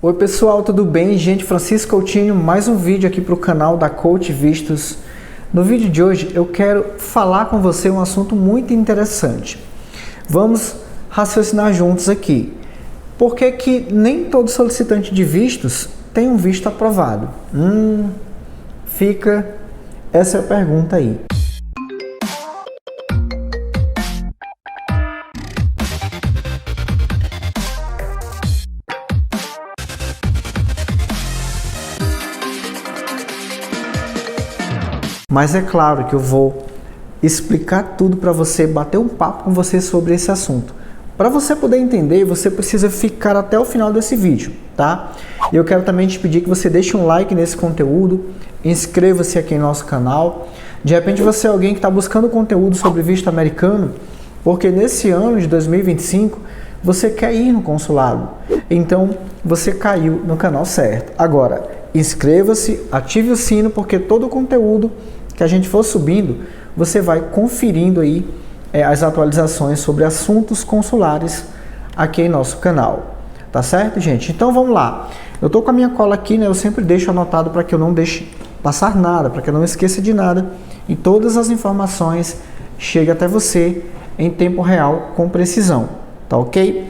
Oi pessoal, tudo bem? Gente, Francisco Coutinho, mais um vídeo aqui para o canal da Coach Vistos. No vídeo de hoje eu quero falar com você um assunto muito interessante. Vamos raciocinar juntos aqui. Por que que nem todo solicitante de vistos tem um visto aprovado? Essa é a pergunta aí. Mas é claro que eu vou explicar tudo para você, bater um papo com você sobre esse assunto. Para você poder entender, você precisa ficar até o final desse vídeo, tá? E eu quero também te pedir que você deixe um like nesse conteúdo, inscreva-se aqui em nosso canal. De repente você é alguém que está buscando conteúdo sobre visto americano, porque nesse ano de 2025 você quer ir no consulado. Então você caiu no canal certo. Agora, inscreva-se, ative o sino, porque todo o conteúdo que a gente for subindo, você vai conferindo aí as atualizações sobre assuntos consulares aqui em nosso canal. Tá certo, gente? Então vamos lá. Eu tô com a minha cola aqui, né? Eu sempre deixo anotado para que eu não deixe passar nada, para que eu não esqueça de nada e todas as informações cheguem até você em tempo real, com precisão. Tá ok?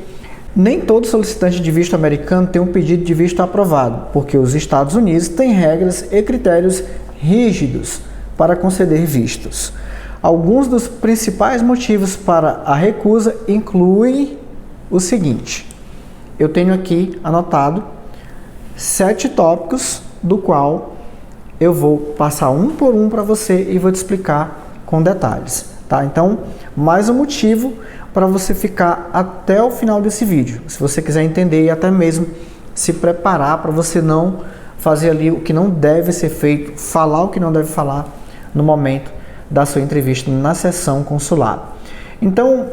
Nem todo solicitante de visto americano tem um pedido de visto aprovado, porque os Estados Unidos têm regras e critérios rígidos para conceder vistos. Alguns dos principais motivos para a recusa incluem o seguinte. Eu tenho aqui anotado 7 tópicos, do qual eu vou passar um por um para você e vou te explicar com detalhes. Tá? Então, mais um motivo para você ficar até o final desse vídeo, se você quiser entender e até mesmo se preparar para você não fazer ali o que não deve ser feito, falar o que não deve falar no momento da sua entrevista na sessão consular. Então,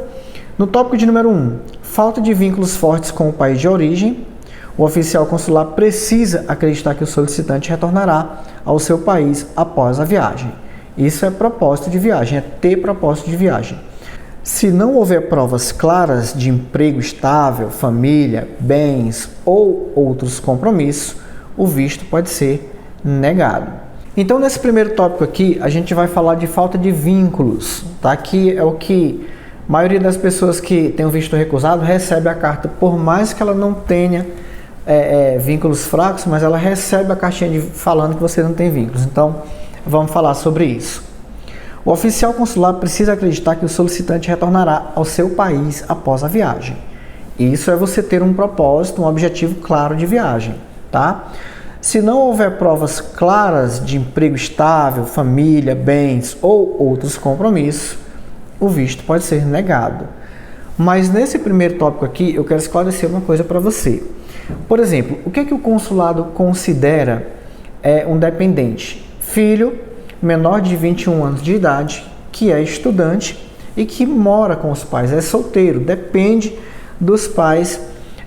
no tópico de número 1, falta de vínculos fortes com o país de origem, o oficial consular precisa acreditar que o solicitante retornará ao seu país após a viagem. Isso é propósito de viagem, é ter propósito de viagem. Se não houver provas claras de emprego estável, família, bens ou outros compromissos, o visto pode ser negado. Então, nesse primeiro tópico aqui, a gente vai falar de falta de vínculos, tá? Aqui é o que a maioria das pessoas que tem o visto recusado recebe a carta, por mais que ela não tenha vínculos fracos, mas ela recebe a cartinha falando que você não tem vínculos. Então, vamos falar sobre isso. O oficial consular precisa acreditar que o solicitante retornará ao seu país após a viagem. Isso é você ter um propósito, um objetivo claro de viagem, tá? Se não houver provas claras de emprego estável, família, bens ou outros compromissos, o visto pode ser negado. Mas nesse primeiro tópico aqui, eu quero esclarecer uma coisa para você. Por exemplo, o que é que o consulado considera um dependente? Filho menor de 21 anos de idade, que é estudante e que mora com os pais, é solteiro, depende dos pais,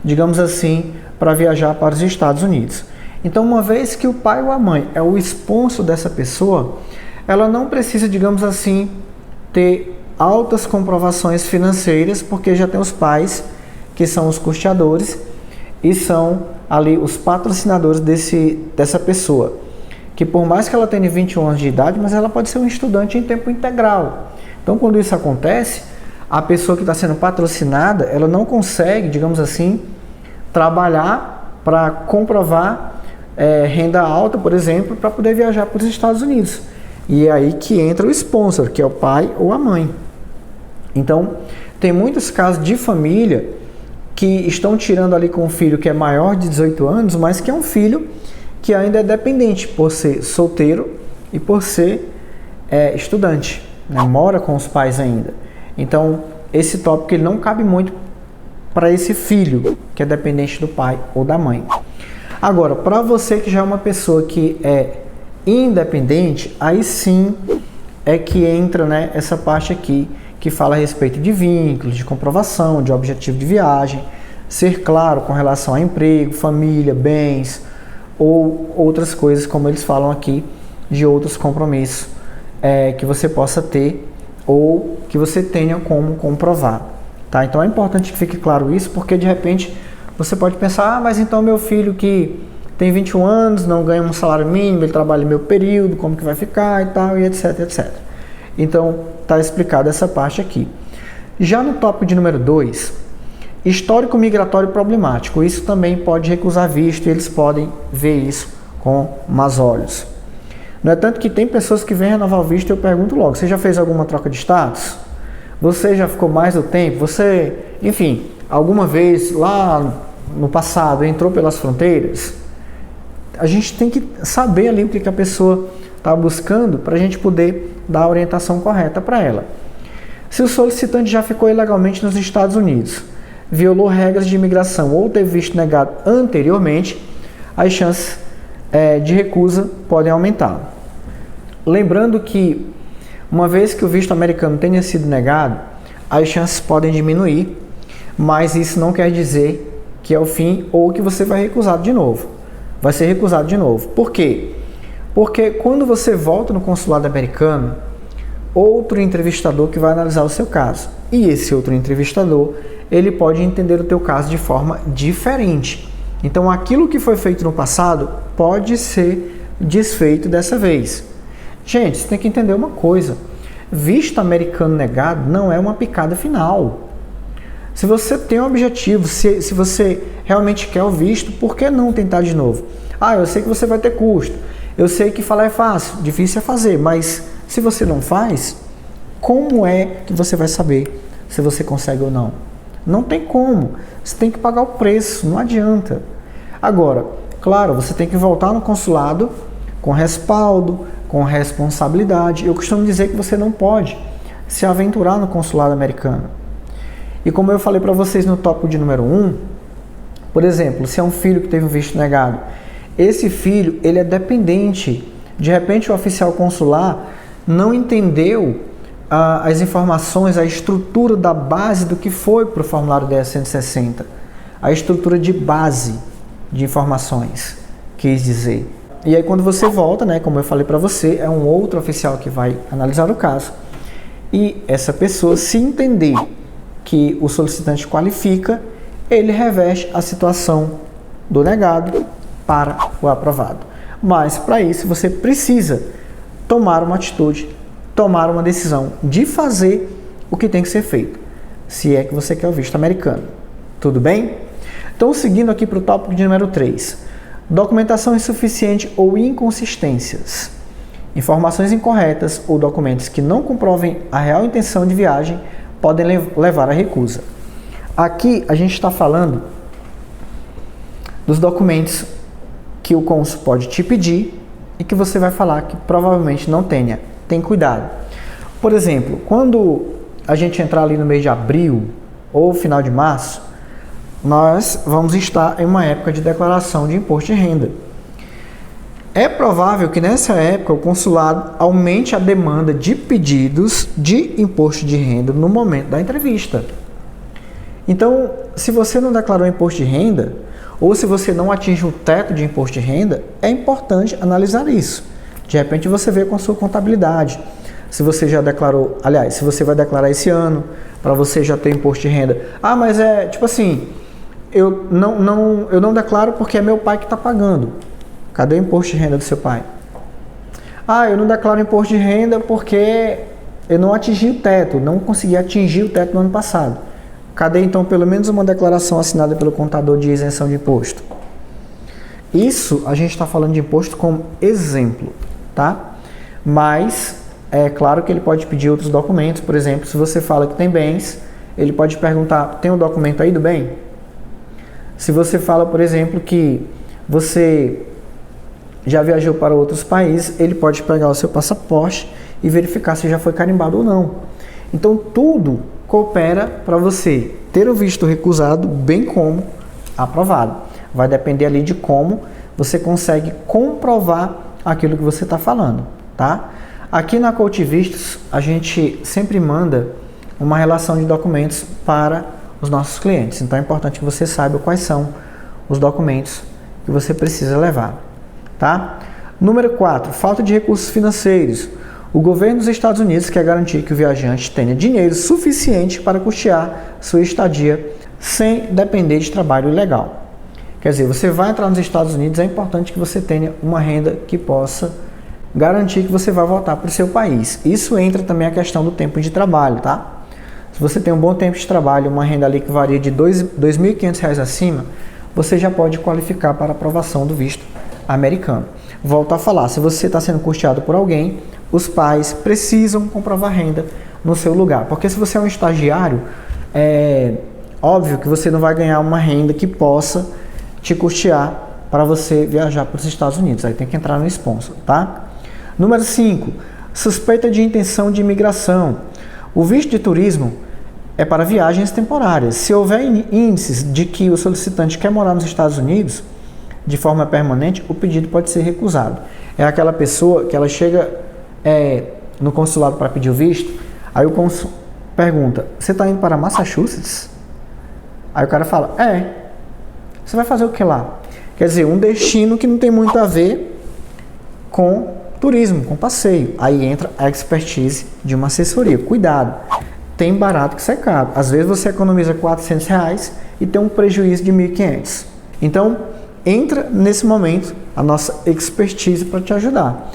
digamos assim, para viajar para os Estados Unidos. Então, uma vez que o pai ou a mãe é o sponsor dessa pessoa, ela não precisa, digamos assim, ter altas comprovações financeiras, porque já tem os pais, que são os custeadores, e são ali os patrocinadores dessa pessoa, que por mais que ela tenha 21 anos de idade, mas ela pode ser um estudante em tempo integral. Então, quando isso acontece, a pessoa que está sendo patrocinada, ela não consegue, digamos assim, trabalhar para comprovar renda alta, por exemplo, para poder viajar para os Estados Unidos. E é aí que entra o sponsor, que é o pai ou a mãe. Então, tem muitos casos de família que estão tirando ali com um filho que é maior de 18 anos, mas que é um filho que ainda é dependente por ser solteiro e por ser estudante, né? Mora com os pais ainda. Então, esse tópico ele não cabe muito para esse filho que é dependente do pai ou da mãe. Agora, para você que já é uma pessoa que é independente, aí sim é que entra, né, essa parte aqui que fala a respeito de vínculos, de comprovação, de objetivo de viagem, ser claro com relação a emprego, família, bens ou outras coisas, como eles falam aqui, de outros compromissos que você possa ter ou que você tenha como comprovar. Tá? Então é importante que fique claro isso, porque de repente você pode pensar, mas então meu filho que tem 21 anos, não ganha um salário mínimo, ele trabalha meio período, como que vai ficar e tal, e etc, etc. Então, está explicada essa parte aqui. Já no tópico de número 2, histórico migratório problemático. Isso também pode recusar visto e eles podem ver isso com maus olhos. No entanto, que tem pessoas que vêm renovar o visto e eu pergunto logo, você já fez alguma troca de status? Você já ficou mais do tempo? Você, enfim, alguma vez lá no passado entrou pelas fronteiras? A gente tem que saber ali o que a pessoa está buscando para a gente poder dar a orientação correta para ela. Se o solicitante já ficou ilegalmente nos Estados Unidos, violou regras de imigração ou teve visto negado anteriormente, as chances de recusa podem aumentar. Lembrando que, uma vez que o visto americano tenha sido negado, as chances podem diminuir, mas isso não quer dizer que é o fim ou que você vai recusado de novo. Vai ser recusado de novo. Por quê? Porque quando você volta no consulado americano, outro entrevistador que vai analisar o seu caso. E esse outro entrevistador, ele pode entender o teu caso de forma diferente. Então, aquilo que foi feito no passado pode ser desfeito dessa vez. Gente, você tem que entender uma coisa. Visto americano negado não é uma picada final. Se você tem um objetivo, se você realmente quer o visto, por que não tentar de novo? Ah, eu sei que você vai ter custo. Eu sei que falar é fácil, difícil é fazer, mas se você não faz, como é que você vai saber se você consegue ou não? Não tem como. Você tem que pagar o preço, não adianta. Agora, claro, você tem que voltar no consulado com respaldo, com responsabilidade. Eu costumo dizer que você não pode se aventurar no consulado americano. E como eu falei para vocês no tópico de número 1, por exemplo, se é um filho que teve um visto negado, esse filho, ele é dependente. De repente, o oficial consular não entendeu as informações, a estrutura da base do que foi para o formulário 10.160. A estrutura de base de informações, quis dizer. E aí quando você volta, né, como eu falei para você, é um outro oficial que vai analisar o caso. E essa pessoa, se entender que o solicitante qualifica, ele reverte a situação do negado para o aprovado. Mas para isso você precisa tomar uma atitude, tomar uma decisão de fazer o que tem que ser feito, se é que você quer o visto americano. Tudo bem? Então, seguindo aqui para o tópico de número 3. Documentação insuficiente ou inconsistências. Informações incorretas ou documentos que não comprovem a real intenção de viagem podem levar à recusa. Aqui a gente está falando dos documentos que o cônsul pode te pedir e que você vai falar que provavelmente não tenha. Tem cuidado. Por exemplo, quando a gente entrar ali no mês de abril ou final de março, nós vamos estar em uma época de declaração de imposto de renda. É provável que nessa época o consulado aumente a demanda de pedidos de imposto de renda no momento da entrevista. Então, se você não declarou imposto de renda, ou se você não atinge o teto de imposto de renda, é importante analisar isso. De repente você vê com a sua contabilidade. Se você já declarou, aliás, se você vai declarar esse ano, para você já ter imposto de renda. Ah, mas é tipo assim, eu não declaro porque é meu pai que está pagando. Cadê o imposto de renda do seu pai? Ah, eu não declaro imposto de renda porque eu não atingi o teto, não consegui atingir o teto no ano passado. Cadê então pelo menos uma declaração assinada pelo contador de isenção de imposto? Isso a gente está falando de imposto como exemplo, tá? Mas é claro que ele pode pedir outros documentos, por exemplo, se você fala que tem bens, ele pode perguntar, tem um documento aí do bem? Se você fala, por exemplo, que você já viajou para outros países, ele pode pegar o seu passaporte e verificar se já foi carimbado ou não. Então, tudo coopera para você ter o visto recusado, bem como aprovado. Vai depender ali de como você consegue comprovar aquilo que você está falando, tá? Aqui na Coach Vistos, a gente sempre manda uma relação de documentos para os nossos clientes. Então, é importante que você saiba quais são os documentos que você precisa levar, tá? Número 4, falta de recursos financeiros. O governo dos Estados Unidos quer garantir que o viajante tenha dinheiro suficiente para custear sua estadia sem depender de trabalho ilegal. Quer dizer, você vai entrar nos Estados Unidos, é importante que você tenha uma renda que possa garantir que você vai voltar para o seu país. Isso entra também a questão do tempo de trabalho, tá? Se você tem um bom tempo de trabalho, uma renda ali que varia de R$ 2.500 acima, você já pode qualificar para aprovação do visto americano. Volto a falar, se você está sendo custeado por alguém, os pais precisam comprovar renda no seu lugar. Porque se você é um estagiário, é óbvio que você não vai ganhar uma renda que possa te custear para você viajar para os Estados Unidos. Aí tem que entrar no sponsor, tá? Número 5, suspeita de intenção de imigração. O visto de turismo é para viagens temporárias. Se houver índices de que o solicitante quer morar nos Estados Unidos de forma permanente, o pedido pode ser recusado. É aquela pessoa que ela chega no consulado para pedir o visto, aí o cônsul pergunta, você está indo para Massachusetts? Aí o cara fala, você vai fazer o que lá? Quer dizer, um destino que não tem muito a ver com turismo, com passeio. Aí entra a expertise de uma assessoria. Cuidado, tem barato que sai caro. Às vezes você economiza R$400 e tem um prejuízo de R$1.500. Então, entra nesse momento a nossa expertise para te ajudar.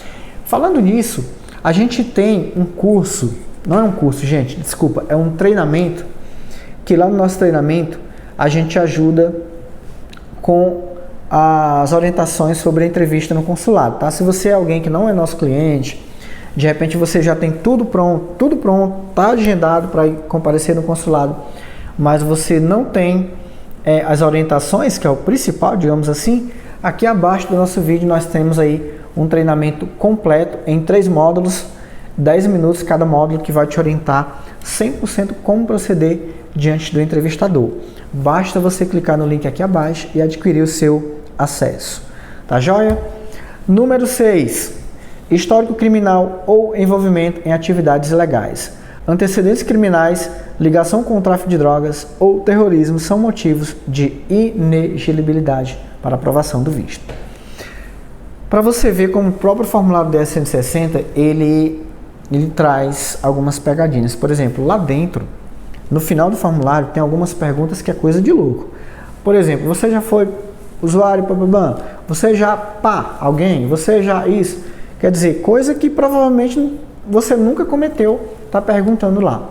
Falando nisso, a gente tem um curso, não é um curso, gente, desculpa, é um treinamento, que lá no nosso treinamento a gente ajuda com as orientações sobre a entrevista no consulado, tá? Se você é alguém que não é nosso cliente, de repente você já tem tudo pronto, tá agendado para comparecer no consulado, mas você não tem as orientações, que é o principal, digamos assim, aqui abaixo do nosso vídeo nós temos aí um treinamento completo em 3 módulos, 10 minutos cada módulo, que vai te orientar 100% como proceder diante do entrevistador. Basta você clicar no link aqui abaixo e adquirir o seu acesso. Tá joia? Número 6. Histórico criminal ou envolvimento em atividades ilegais. Antecedentes criminais, ligação com o tráfico de drogas ou terrorismo são motivos de inegibilidade para aprovação do visto. Para você ver como o próprio formulário DS-160, ele traz algumas pegadinhas. Por exemplo, lá dentro, no final do formulário, tem algumas perguntas que é coisa de louco. Por exemplo, você já foi usuário, você já alguém, você já isso. Quer dizer, coisa que provavelmente você nunca cometeu, está perguntando lá.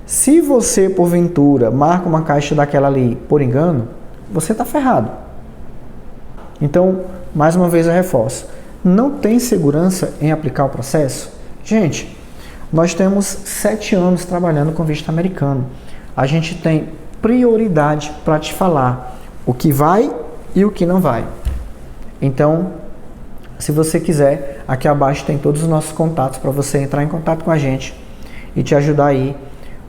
Se você, porventura, marca uma caixa daquela ali por engano, você está ferrado. Então, mais uma vez eu reforço, não tem segurança em aplicar o processo? Gente, nós temos 7 anos trabalhando com visto americano. A gente tem prioridade para te falar o que vai e o que não vai. Então, se você quiser, aqui abaixo tem todos os nossos contatos para você entrar em contato com a gente e te ajudar aí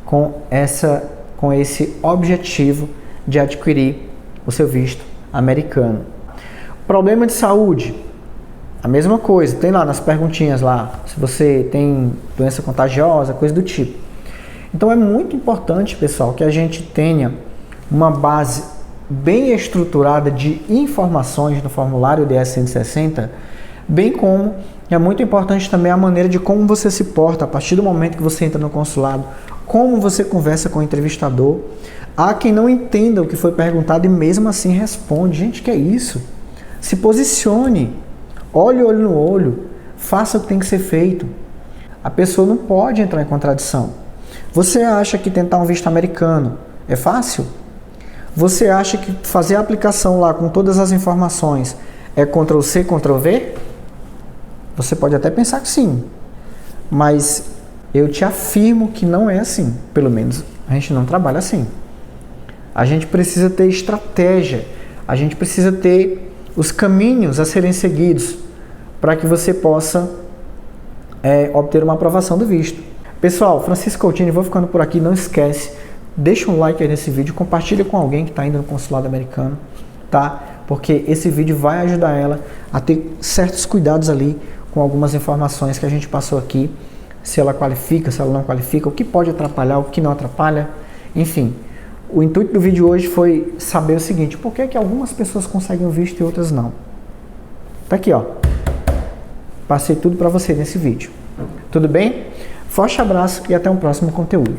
com esse objetivo de adquirir o seu visto americano. Problema de saúde, a mesma coisa, tem lá nas perguntinhas lá, se você tem doença contagiosa, coisa do tipo. Então é muito importante, pessoal, que a gente tenha uma base bem estruturada de informações no formulário DS-160, bem como é muito importante também a maneira de como você se porta a partir do momento que você entra no consulado, como você conversa com o entrevistador. Há quem não entenda o que foi perguntado e mesmo assim responde. Gente, que é isso? Se posicione, olhe olho no olho, faça o que tem que ser feito. A pessoa não pode entrar em contradição. Você acha que tentar um visto americano é fácil? Você acha que fazer a aplicação lá com todas as informações é Ctrl+C, Ctrl+V? Você pode até pensar que sim, mas eu te afirmo que não é assim. Pelo menos a gente não trabalha assim. A gente precisa ter estratégia, a gente precisa ter os caminhos a serem seguidos para que você possa obter uma aprovação do visto. Pessoal, Francisco Coutinho, vou ficando por aqui. Não esquece, deixa um like aí nesse vídeo, compartilha com alguém que está indo no consulado americano, tá? Porque esse vídeo vai ajudar ela a ter certos cuidados ali com algumas informações que a gente passou aqui, se ela qualifica, se ela não qualifica, o que pode atrapalhar, o que não atrapalha, enfim. O intuito do vídeo hoje foi saber o seguinte, por que algumas pessoas conseguem o visto e outras não? Tá aqui, ó. Passei tudo para você nesse vídeo. Tudo bem? Forte abraço e até um próximo conteúdo.